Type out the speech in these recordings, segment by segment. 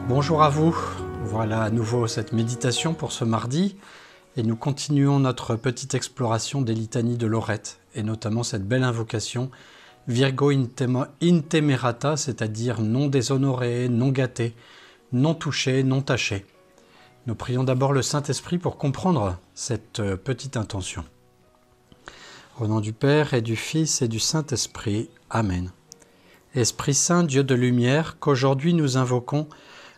Bonjour à vous, voilà à nouveau cette méditation pour ce mardi et nous continuons notre petite exploration des litanies de Lorette et notamment cette belle invocation Virgo intemerata, c'est-à-dire non déshonoré, non gâté, non touché, non taché. Nous prions d'abord le Saint-Esprit pour comprendre cette petite intention. Au nom du Père et du Fils et du Saint-Esprit, Amen. Esprit Saint, Dieu de lumière, qu'aujourd'hui nous invoquons,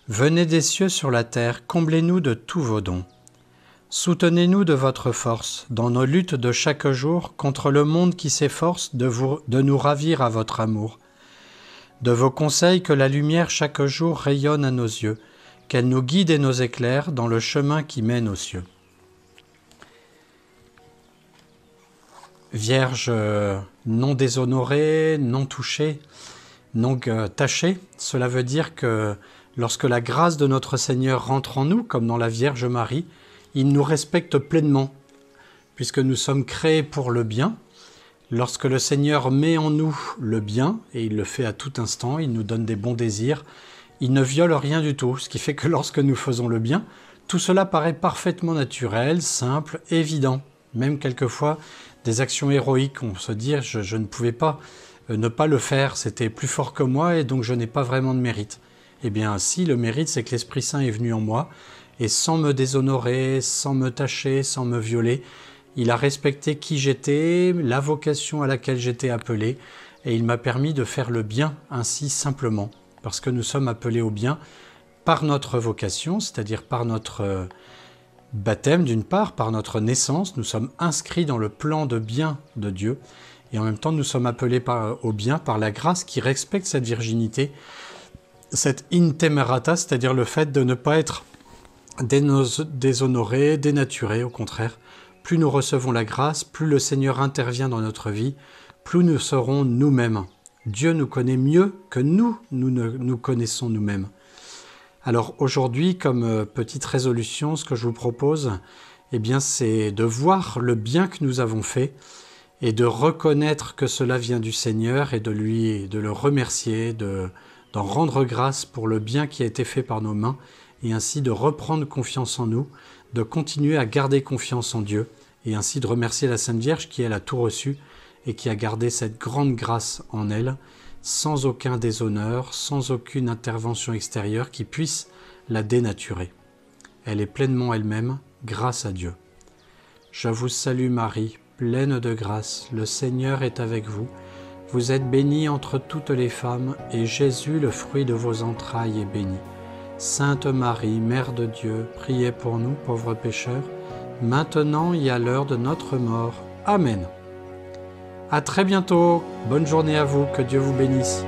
venez des cieux sur la terre, comblez-nous de tous vos dons. Soutenez-nous de votre force dans nos luttes de chaque jour contre le monde qui s'efforce de nous ravir à votre amour. De vos conseils que la lumière chaque jour rayonne à nos yeux, qu'elle nous guide et nous éclaire dans le chemin qui mène aux cieux. Vierge non déshonorée, non touchée, non tachée, cela veut dire que lorsque la grâce de notre Seigneur rentre en nous, comme dans la Vierge Marie, il nous respecte pleinement, puisque nous sommes créés pour le bien. Lorsque le Seigneur met en nous le bien, et il le fait à tout instant, il nous donne des bons désirs, il ne viole rien du tout, ce qui fait que lorsque nous faisons le bien, tout cela paraît parfaitement naturel, simple, évident. Même quelquefois, des actions héroïques, on se dit je ne pouvais pas ne pas le faire, c'était plus fort que moi et donc je n'ai pas vraiment de mérite. Eh bien si, le mérite c'est que l'Esprit Saint est venu en moi et sans me déshonorer, sans me tacher, sans me violer, il a respecté qui j'étais, la vocation à laquelle j'étais appelé et il m'a permis de faire le bien ainsi simplement. Parce que nous sommes appelés au bien par notre vocation, c'est-à-dire par notre baptême d'une part, par notre naissance, nous sommes inscrits dans le plan de bien de Dieu et en même temps nous sommes appelés au bien par la grâce qui respecte cette virginité, cette intemerata, c'est-à-dire le fait de ne pas être déshonoré, dénaturé, au contraire. Plus nous recevons la grâce, plus le Seigneur intervient dans notre vie, plus nous serons nous-mêmes. Dieu nous connaît mieux que nous nous connaissons nous-mêmes. Alors aujourd'hui, comme petite résolution, ce que je vous propose, eh bien, c'est de voir le bien que nous avons fait et de reconnaître que cela vient du Seigneur et de le remercier, d'en rendre grâce pour le bien qui a été fait par nos mains et ainsi de reprendre confiance en nous, de continuer à garder confiance en Dieu et ainsi de remercier la Sainte Vierge qui elle a tout reçu et qui a gardé cette grande grâce en elle, sans aucun déshonneur, sans aucune intervention extérieure qui puisse la dénaturer. Elle est pleinement elle-même, grâce à Dieu. Je vous salue Marie, pleine de grâce, le Seigneur est avec vous. Vous êtes bénie entre toutes les femmes, et Jésus, le fruit de vos entrailles, est béni. Sainte Marie, Mère de Dieu, priez pour nous, pauvres pécheurs, maintenant et à l'heure de notre mort. Amen. À très bientôt, bonne journée à vous, que Dieu vous bénisse.